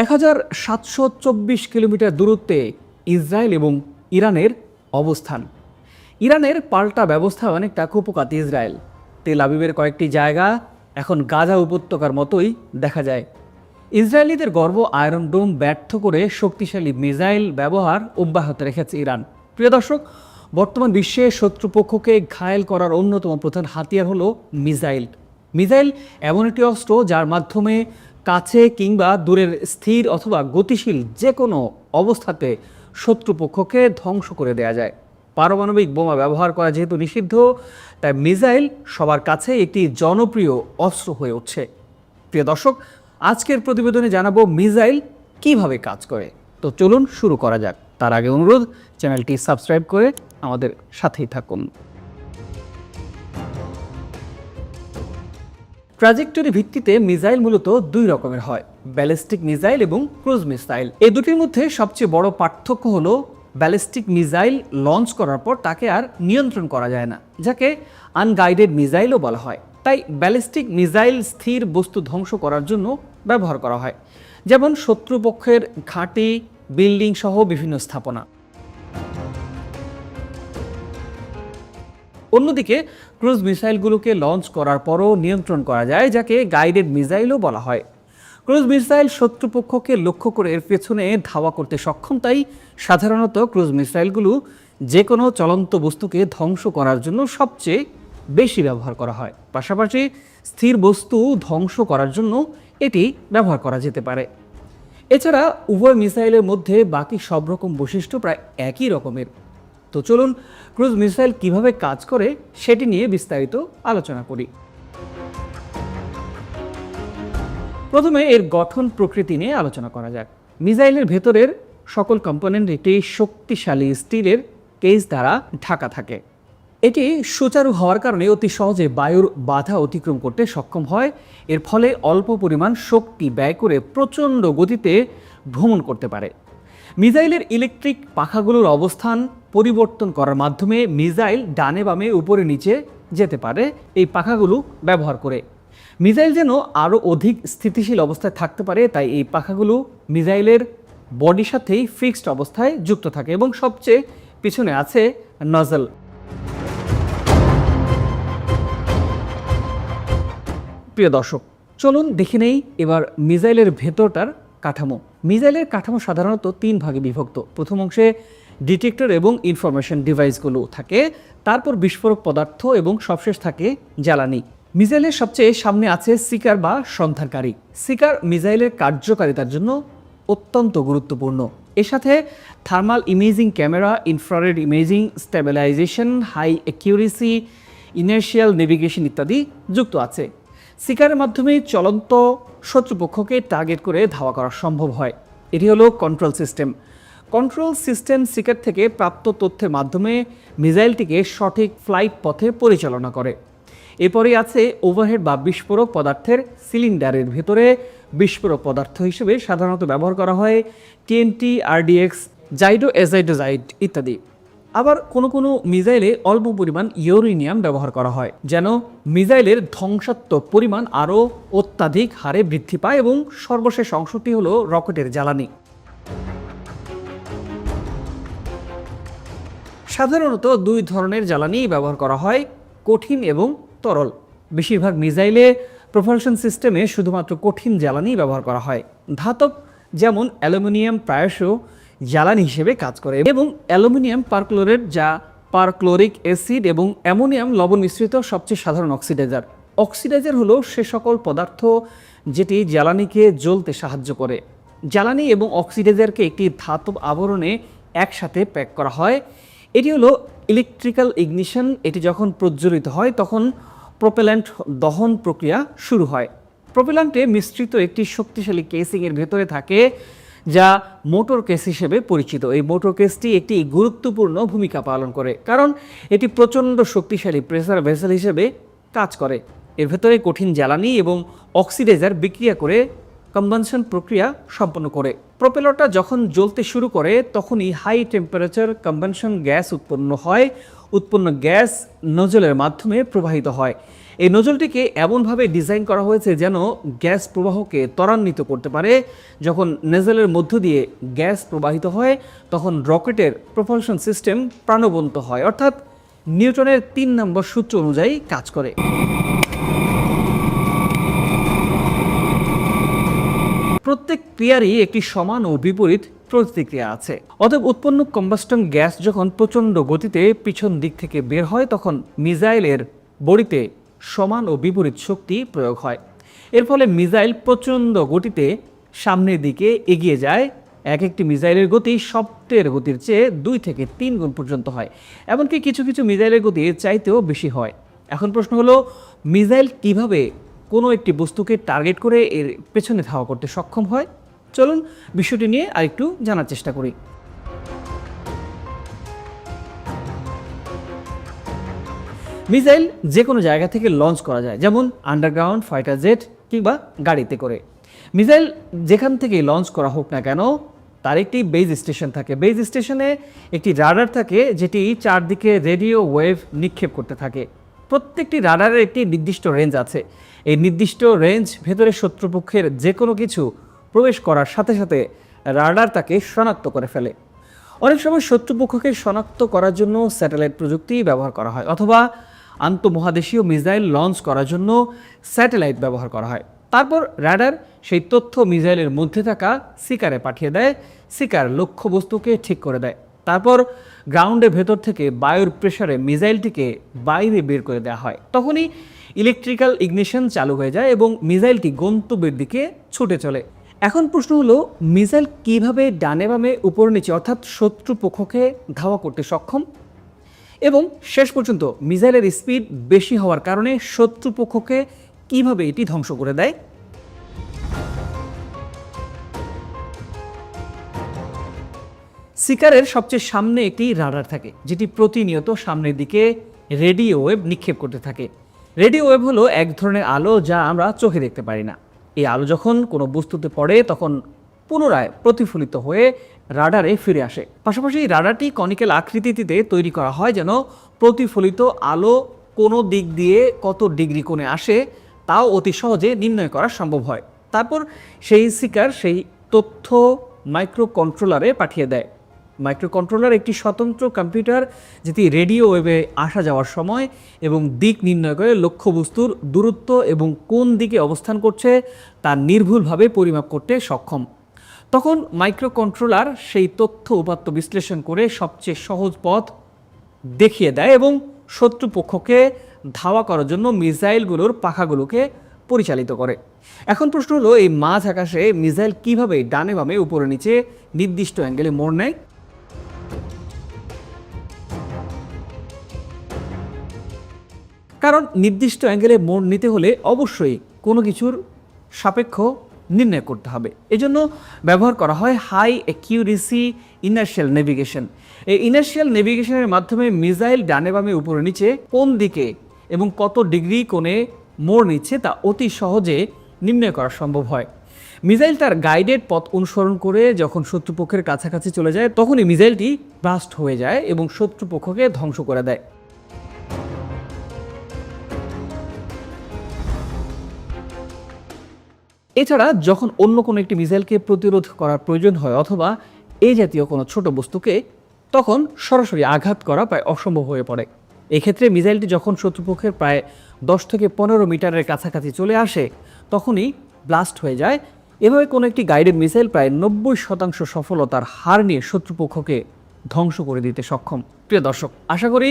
1724 kilometre দূরত্বে Israel এবং ইরানের অবস্থান। ইরানের পাল্টা ব্যবস্থা অনেকটা কুপকাত ইসরায়েল। তেল আবিবের কয়েকটি জায়গা এখন গাজা উপত্যকার মতোই দেখা যায়। ইসরায়েলিদের গর্ব আয়রন ডোম ব্যর্থ করে শক্তিশালী মিসাইল ব্যবহার অব্যাহত রেখেছে ইরান। প্রিয় দর্শক, বর্তমান বিশ্বে শত্রুপক্ষকে ঘায়েল করার অন্যতম প্রধান হাতিয়ার হলো মিসাইল। মিসাইল এমন একটি অস্ত্র যার মাধ্যমে কাছে কিংবা দূরের স্থির অথবা গতিশীল যে কোনো অবস্থাতে শত্রুপক্ষকে ধ্বংস করে দেয়া যায়। পারমাণবিক বোমা ব্যবহার করা যেহেতু নিষিদ্ধ, তাই মিসাইল সবার কাছে একটি জনপ্রিয় অস্ত্র হয়ে উঠছে। প্রিয় দর্শক, আজকের প্রতিবেদনে জানাবো মিসাইল কিভাবে কাজ করে। তো চলুন শুরু করা যাক। তার আগে অনুরোধ, চ্যানেলটি সাবস্ক্রাইব করে আমাদের সাথেই থাকুন। ট্র্যাজেক্টরি ভিত্তিতে মিসাইল মূলত দুই রকমের হয়, ব্যালিস্টিক মিসাইল এবং ক্রুজ মিসাইল। এই দুটির মধ্যে সবচেয়ে বড় পার্থক্য হলো ব্যালিস্টিক মিসাইল লঞ্চ করার পর তাকে আর নিয়ন্ত্রণ করা যায় না, যাকে আনগাইডেড মিসাইলও বলা হয়। তাই ব্যালিস্টিক মিসাইল স্থির বস্তু ধ্বংস করার জন্য ব্যবহার করা হয়, যেমন শত্রুপক্ষের ঘাঁটি, বিল্ডিং সহ বিভিন্ন স্থাপনা। অন্যদিকে ক্রুজ মিসাইলগুলোকে লঞ্চ করার পরও নিয়ন্ত্রণ করা যায়, যাকে গাইডেড মিসাইলও বলা হয়। ক্রুজ মিসাইল শত্রুপক্ষকে লক্ষ্য করে এর পেছনে ধাওয়া করতে সক্ষম, তাই সাধারণত ক্রুজ মিসাইলগুলো যে কোনো চলন্ত বস্তুকে ধ্বংস করার জন্য সবচেয়ে বেশি ব্যবহার করা হয়। পাশাপাশি স্থির বস্তু ধ্বংস করার জন্য এটি ব্যবহার করা যেতে পারে। এছাড়া উভয় মিসাইলের মধ্যে বাকি সব রকম বৈশিষ্ট্য প্রায় একই রকমের। তো চলুন ক্রুজ মিসাইল কিভাবে কাজ করে সেটি নিয়ে বিস্তারিত আলোচনা করি। প্রথমে এর গঠন প্রকৃতি নিয়ে আলোচনা করা যাক। মিসাইলের ভেতরের সকল কম্পোনেন্ট একটি শক্তিশালী স্টিলের কেস দ্বারা ঢাকা থাকে। এটি সুচারু হওয়ার কারণে অতি সহজে বায়ুর বাধা অতিক্রম করতে সক্ষম হয়। এর ফলে অল্প পরিমাণ শক্তি ব্যয় করে প্রচণ্ড গতিতে ভ্রমণ করতে পারে। মিসাইলের ইলেকট্রিক পাখাগুলোর অবস্থান পরিবর্তন করার মাধ্যমে মিসাইল ডানে বামে উপরে নিচে যেতে পারে এই পাখাগুলো ব্যবহার করে। মিসাইল যেন আরও অধিক স্থিতিশীল অবস্থায় থাকতে পারে, তাই এই পাখাগুলো মিসাইলের বডির সাথেই ফিক্সড অবস্থায় যুক্ত থাকে এবং সবচেয়ে পিছনে আছে নজল। প্রিয় দর্শক, চলুন দেখে নেই এবার মিসাইলের ভেতরটার কাঠামো। মিসাইলের কাঠামো সাধারণত তিন ভাগে বিভক্ত। প্রথম অংশে ডিটেক্টর এবং ইনফরমেশন ডিভাইসগুলো থাকে, তারপর বিস্ফোরক পদার্থ এবং সবশেষ থাকে জ্বালানি। মিসাইলের সবচেয়ে সামনে আছে সিকার বা সন্ধানকারী। সিকার মিসাইলের কার্যকারিতার জন্য অত্যন্ত গুরুত্বপূর্ণ। এর সাথে thermal imaging camera, infrared imaging, stabilisation, high accuracy, inertial navigation ইত্যাদি যুক্ত আছে। সিকারের মাধ্যমে চলন্ত শত্রুপক্ষকে টার্গেট করে ধাওয়া করা সম্ভব হয়। এটি হলো control system. Control system seeker থেকে প্রাপ্ত তথ্যের মাধ্যমে মিসাইলটিকে সঠিক ফ্লাইট পথে পরিচালনা করে। এরপরেই আছে ওভারহেড বা বিস্ফোরক পদার্থের সিলিন্ডারের ভেতরে বিস্ফোরক পদার্থ হিসেবে সাধারণত ব্যবহার করা হয় টিএনটি, আরডিএক্স, জাইডো এজাইডোজাইড ইত্যাদি। আবার কোনো মিসাইলে অল্প পরিমাণ ইউরেনিয়াম ব্যবহার করা হয়, যেন মিসাইলের ধ্বংসাত্মক পরিমাণ আরও অত্যাধিক হারে বৃদ্ধি পায়। এবং সর্বশেষ অংশটি হলো রকেটের জ্বালানি। সাধারণত দুই ধরনের জ্বালানি ব্যবহার করা হয়, কঠিন এবং তরল। বেশিরভাগ মিসাইলে প্রপালশন সিস্টেমে শুধুমাত্র কঠিন জ্বালানি ব্যবহার করা হয়। ধাতব যেমন অ্যালুমিনিয়াম প্রায়শই জ্বালানি হিসেবে কাজ করে, এবং অ্যালুমিনিয়াম পারক্লোরেট যা পারক্লোরিক অ্যাসিড এবং অ্যামোনিয়াম লবণ মিশ্রিত সবচেয়ে সাধারণ অক্সিডাইজার। অক্সিডাইজার হলো সে সকল পদার্থ যেটি জ্বালানিকে জ্বলতে সাহায্য করে। জ্বালানি এবং অক্সিডাইজারকে একটি ধাতব আবরণে একসাথে প্যাক করা হয়। এটি হলো ইলেকট্রিক্যাল ইগনিশন। এটি যখন প্রজ্বলিত হয় তখন প্রপেল্যান্ট দহন প্রক্রিয়া শুরু হয়। প্রপেল্যান্টে মিশ্রিত একটি শক্তিশালী কেসিংয়ের ভেতরে থাকে, যা মোটর কেস হিসেবে পরিচিত। এই মোটর কেসটি একটি গুরুত্বপূর্ণ ভূমিকা পালন করে, কারণ এটি প্রচণ্ড শক্তিশালী প্রেসার ভেসেল হিসেবে কাজ করে। এর ভেতরে কঠিন জ্বালানি এবং অক্সিডাইজার বিক্রিয়া করে কম্বানশন প্রক্রিয়া সম্পন্ন করে। প্রপেলরটা যখন জ্বলতে শুরু করে তখনই হাই টেম্পারেচার কম্বানশন গ্যাস উৎপন্ন হয়। উৎপন্ন গ্যাস নজলের মাধ্যমে প্রবাহিত হয়। এই নজলটিকে এমনভাবে ডিজাইন করা হয়েছে যেন গ্যাস প্রবাহকে ত্বরান্বিত করতে পারে। যখন নজলের মধ্য দিয়ে গ্যাস প্রবাহিত হয় তখন রকেটের প্রপালশন সিস্টেম প্রাণবন্ত হয়, অর্থাৎ নিউটনের 3 নম্বর সূত্র অনুযায়ী কাজ করে। প্রত্যেক ক্রিয়ারই একটি সমান ও বিপরীত প্রতিক্রিয়া আছে। অতএব উৎপন্ন কম্বাস্টন গ্যাস যখন প্রচণ্ড গতিতে পিছন দিক থেকে বের হয় তখন মিসাইলের বডিতে সমান ও বিপরীত শক্তি প্রয়োগ হয়। এর ফলে মিসাইল প্রচণ্ড গতিতে সামনের দিকে এগিয়ে যায়। এক একটি মিসাইলের গতি শব্দের গতির চেয়ে 2 থেকে 3 গুণ পর্যন্ত হয়, এমনকি কিছু কিছু মিসাইলের গতি চাইতেও বেশি হয়। এখন প্রশ্ন হলো, মিসাইল কিভাবে কোনো একটি বস্তুকে টার্গেট করে এর পেছনে ধাওয়া করতে সক্ষম হয়? চলুন বিষয়টি নিয়ে আরেকটু জানার চেষ্টা করি। মিসাইল যে কোনো জায়গা থেকে লঞ্চ করা যায়, যেমন আন্ডারগ্রাউন্ড, ফাইটার জেট কিংবা গাড়িতে করে। মিসাইল যেখান থেকে লঞ্চ করা হোক না কেন তার একটি বেজ স্টেশন থাকে। বেজ স্টেশনে একটি রাডার থাকে যেটি চারদিকে রেডিও ওয়েভ নিক্ষেপ করতে থাকে। প্রত্যেকটি রাডারের একটি নির্দিষ্ট রেঞ্জ আছে। এই নির্দিষ্ট রেঞ্জ ভেতরে শত্রুপক্ষের যে কোনো কিছু প্রবেশ করার সাথে সাথে রাডার তাকে শনাক্ত করে ফেলে। অনেক সময় শত্রুপক্ষকে শনাক্ত করার জন্য স্যাটেলাইট প্রযুক্তি ব্যবহার করা হয়, অথবা আন্তঃমহাদেশীয় মিসাইল লঞ্চ করার জন্য স্যাটেলাইট ব্যবহার করা হয়। তারপর রাডার সেই তথ্য মিসাইলের মধ্যে থাকা সিকারে পাঠিয়ে দেয়। সিকার লক্ষ্যবস্তুকে ঠিক করে দেয়। তারপর গ্রাউন্ডের ভেতর থেকে বায়ুর প্রেসারে মিসাইলটিকে বাইরে বের করে দেওয়া হয়। তখনই ইলেকট্রিক্যাল ইগনিশন চালু হয়ে যায় এবং মিসাইলটি গন্তব্যের দিকে ছুটে চলে। এখন প্রশ্ন হলো, মিসাইল কিভাবে ডানে বামে উপর নিচে অর্থাৎ শত্রুপক্ষকে ধাওয়া করতে সক্ষম? এবং শেষ পর্যন্ত মিসাইলের স্পিড বেশি হওয়ার কারণে শত্রুপক্ষকে কিভাবে এটি ধ্বংস করে দেয়? সিকারের সবচেয়ে সামনে একটি রাডার থাকে যেটি প্রতিনিয়ত সামনের দিকে রেডিও ওয়েভ নিক্ষেপ করতে থাকে। রেডিও ওয়েভ হলো এক ধরনের আলো যা আমরা চোখে দেখতে পারি না। এই আলো যখন কোনো বস্তুতে পড়ে তখন পুনরায় প্রতিফলিত হয়ে রাডারে ফিরে আসে। পাশাপাশি রাডারটি কনিক্যাল আকৃতিতে তৈরি করা হয় যেন প্রতিফলিত আলো কোনো দিক দিয়ে কত ডিগ্রি কোণে আসে তাও অতি সহজে নির্ণয় করা সম্ভব হয়। তারপর সেই সিকার সেই তথ্য মাইক্রো কন্ট্রোলারে পাঠিয়ে দেয়। মাইক্রো কন্ট্রোলার একটি স্বতন্ত্র কম্পিউটার যেটি রেডিও ওয়েভে আসা যাওয়ার সময় এবং দিক নির্ণয় করে লক্ষ্যবস্তুর দূরত্ব এবং কোন দিকে অবস্থান করছে তা নির্ভুলভাবে পরিমাপ করতে সক্ষম। তখন মাইক্রো কন্ট্রোলার সেই তথ্য উপাত্ত বিশ্লেষণ করে সবচেয়ে সহজ পথ দেখিয়ে দেয় এবং শত্রুপক্ষকে ধাওয়া করার জন্য মিসাইলগুলোর পাখাগুলোকে পরিচালিত করে। এখন প্রশ্ন হলো, এই মাঝ আকাশে মিসাইল কিভাবে ডানে বামে উপরে নিচে নির্দিষ্ট অ্যাঙ্গেলে মোড় নেয়? কারণ নির্দিষ্ট অ্যাঙ্গেলে মোড় নিতে হলে অবশ্যই কোনো কিছুর সাপেক্ষ নির্ণয় করতে হবে। এজন্য ব্যবহার করা হয় হাই অ্যাকিউরেসি ইনার্শিয়াল নেভিগেশন। এই ইনার্শিয়াল নেভিগেশনের মাধ্যমে মিসাইল ডানে বামে উপরে নিচে কোন দিকে এবং কত ডিগ্রি কোণে মোড় নিচ্ছে তা অতি সহজে নির্ণয় করা সম্ভব হয়। মিসাইল তার গাইডেড পথ অনুসরণ করে যখন শত্রুপক্ষের কাছাকাছি চলে যায় তখনই মিসাইলটি ব্লাস্ট হয়ে যায় এবং শত্রুপক্ষকে ধ্বংস করে দেয়। এছাড়া যখন অন্য কোনো একটি মিসাইলকে প্রতিরোধ করার প্রয়োজন হয় অথবা এই জাতীয় কোনো ছোট বস্তুকে, তখন সরাসরি আঘাত করা প্রায় অসম্ভব হয়ে পড়ে। এক্ষেত্রে মিসাইলটি যখন শত্রুপক্ষের প্রায় 10 থেকে 15 মিটারের কাছাকাছি চলে আসে তখনই ব্লাস্ট হয়ে যায়। এভাবে কোনো একটি গাইডেড মিসাইল প্রায় 90% সফলতার হার নিয়ে শত্রুপক্ষকে ধ্বংস করে দিতে সক্ষম। প্রিয় দর্শক, আশা করি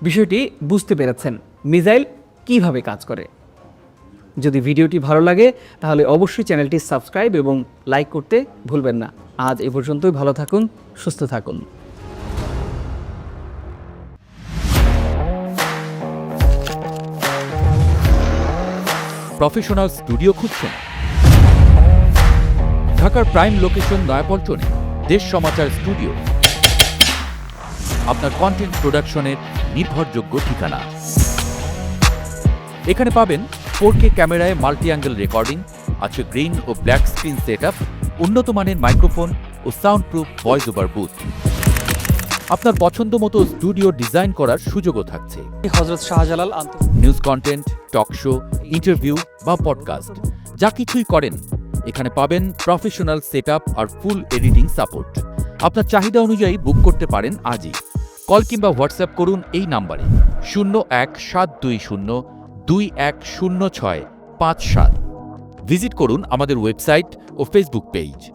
বিষয়টি বুঝতে পেরেছেন মিসাইল কিভাবে কাজ করে। যদি ভিডিওটি ভালো লাগে তাহলে অবশ্যই চ্যানেলটি সাবস্ক্রাইব এবং লাইক করতে ভুলবেন না। আজ এ পর্যন্তই। ভালো থাকুন, সুস্থ থাকুন। প্রফেশনাল স্টুডিও খুঁজছেন? ঢাকার প্রাইম লোকেশন নয়াপল্টনে দেশ সমাচার স্টুডিও আপনার কন্টেন্ট প্রোডাকশনের নির্ভরযোগ্য ঠিকানা। এখানে পাবেন 4K ক্যামেরায় মাল্টি অ্যাঙ্গেল রেকর্ডিং, আছে গ্রিন ও ব্ল্যাক স্ক্রিন সেটআপ, উন্নত মানের মাইক্রোফোন ও sound proof voice over booth. আপনার পছন্দ মতো স্টুডিও ডিজাইন করার সুযোগও থাকছে। Hazrat Shahjalal news content, talk show, interview বা পডকাস্ট যা কিছুই করেন, এখানে পাবেন প্রফেশনাল সেটআপ আর ফুল এডিটিং সাপোর্ট। আপনার চাহিদা অনুযায়ী বুক করতে পারেন আজই। কল কিংবা হোয়াটসঅ্যাপ করুন এই নাম্বারে 017202106557। ভিজিট করুন আমাদের ওয়েবসাইট ও ফেসবুক পেজ।